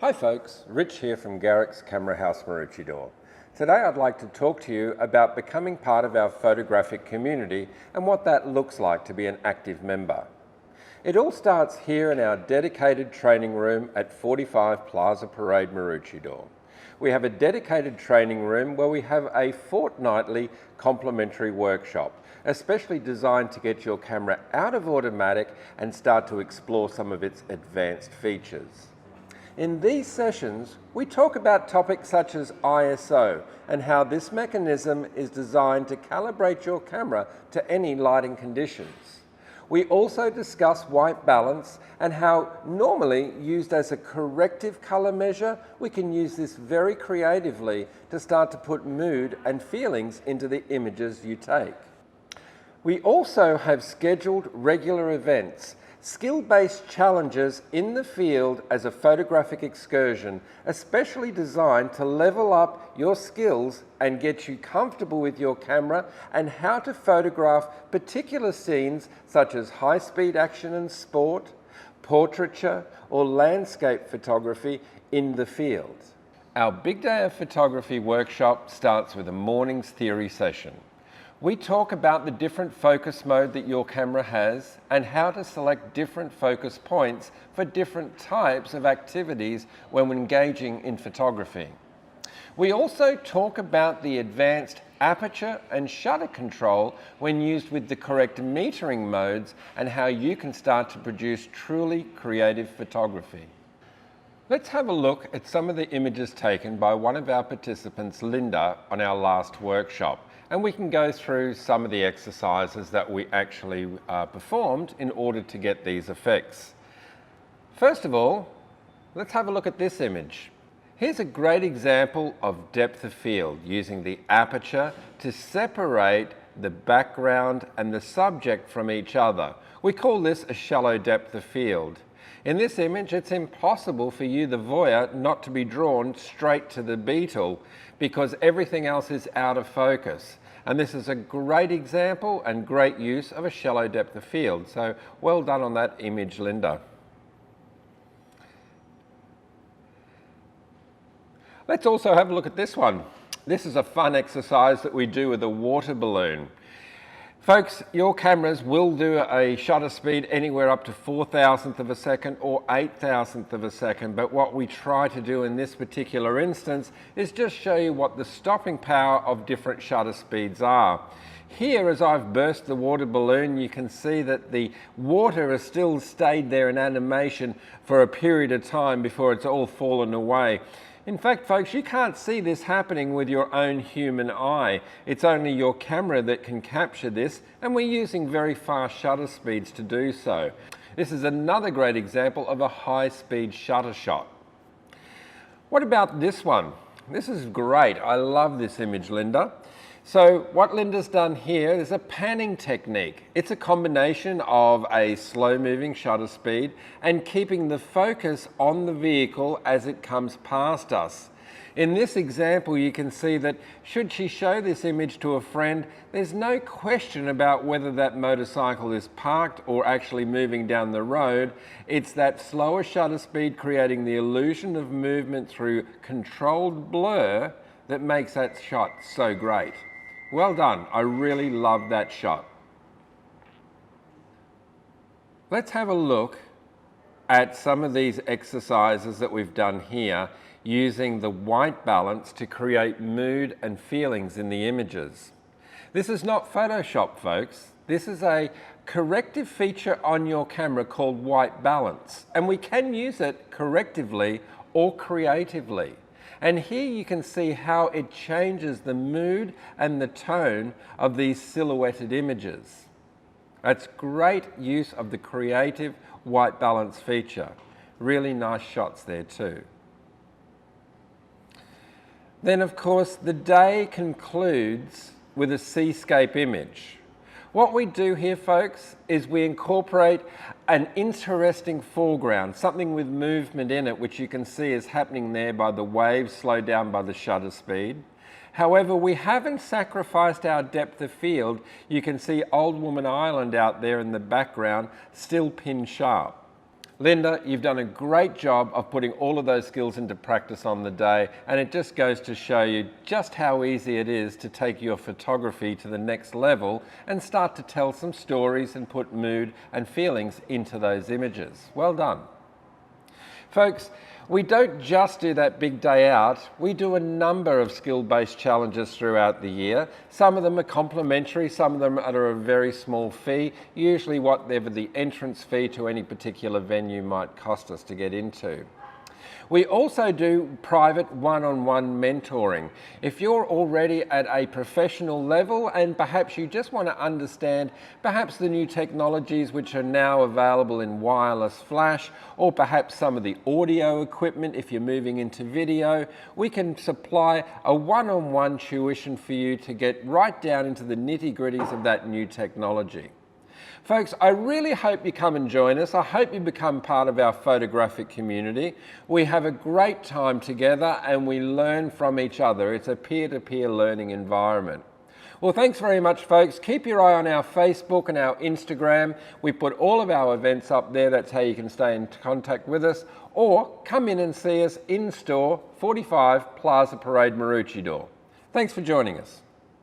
Hi folks, Rich here from Garrick's Camera House Maroochydore. Today I'd like to talk to you about becoming part of our photographic community and what that looks like to be an active member. It all starts here in our dedicated training room at 45 Plaza Parade Maroochydore. We have a dedicated training room where we have a fortnightly complimentary workshop, especially designed to get your camera out of automatic and start to explore some of its advanced features. In these sessions, we talk about topics such as ISO and how this mechanism is designed to calibrate your camera to any lighting conditions. We also discuss white balance and how, normally used as a corrective color measure, we can use this very creatively to start to put mood and feelings into the images you take. We also have scheduled regular events, skill-based challenges in the field as a photographic excursion, especially designed to level up your skills and get you comfortable with your camera and how to photograph particular scenes such as high-speed action and sport, portraiture, or landscape photography in the field. Our Big Day of Photography workshop starts with a morning's theory session. We talk about the different focus mode that your camera has and how to select different focus points for different types of activities when engaging in photography. We also talk about the advanced aperture and shutter control when used with the correct metering modes and how you can start to produce truly creative photography. Let's have a look at some of the images taken by one of our participants, Linda, on our last workshop. And we can go through some of the exercises that we actually performed in order to get these effects. First of all, let's have a look at this image. Here's a great example of depth of field using the aperture to separate the background and the subject from each other. We call this a shallow depth of field. In this image, it's impossible for you, the voyeur, not to be drawn straight to the beetle because everything else is out of focus. And this is a great example and great use of a shallow depth of field. So well done on that image, Linda. Let's also have a look at this one. This is a fun exercise that we do with a water balloon. Folks, your cameras will do a shutter speed anywhere up to 4,000th of a second or 8,000th of a second, but what we try to do in this particular instance is just show you what the stopping power of different shutter speeds are. Here, as I've burst the water balloon, you can see that the water has still stayed there in animation for a period of time before it's all fallen away. In fact, folks, you can't see this happening with your own human eye. It's only your camera that can capture this, and we're using very fast shutter speeds to do so. This is another great example of a high-speed shutter shot. What about this one? This is great. I love this image, Linda. So what Linda's done here is a panning technique. It's a combination of a slow-moving shutter speed and keeping the focus on the vehicle as it comes past us. In this example, you can see that should she show this image to a friend, there's no question about whether that motorcycle is parked or actually moving down the road. It's that slower shutter speed creating the illusion of movement through controlled blur that makes that shot so great. Well done, I really love that shot. Let's have a look at some of these exercises that we've done here using the white balance to create mood and feelings in the images. This is not Photoshop, folks. This is a corrective feature on your camera called white balance, and we can use it correctively or creatively. And here you can see how it changes the mood and the tone of these silhouetted images. That's great use of the creative white balance feature. Really nice shots there too. Then of course the day concludes with a seascape image. What we do here, folks, is we incorporate an interesting foreground, something with movement in it, which you can see is happening there by the waves slowed down by the shutter speed. However, we haven't sacrificed our depth of field. You can see Old Woman Island out there in the background, still pin sharp. Linda, you've done a great job of putting all of those skills into practice on the day, and it just goes to show you just how easy it is to take your photography to the next level and start to tell some stories and put mood and feelings into those images. Well done. Folks, we don't just do that big day out, we do a number of skill-based challenges throughout the year. Some of them are complimentary, some of them are a very small fee, usually whatever the entrance fee to any particular venue might cost us to get into. We also do private one-on-one mentoring. If you're already at a professional level and perhaps you just want to understand perhaps the new technologies which are now available in wireless flash, or perhaps some of the audio equipment if you're moving into video, we can supply a one-on-one tuition for you to get right down into the nitty-gritties of that new technology. Folks, I really hope you come and join us. I hope you become part of our photographic community. We have a great time together and we learn from each other. It's a peer-to-peer learning environment. Well, thanks very much, folks. Keep your eye on our Facebook and our Instagram. We put all of our events up there. That's how you can stay in contact with us. Or come in and see us in store, 45 Plaza Parade, Maroochydore. Thanks for joining us.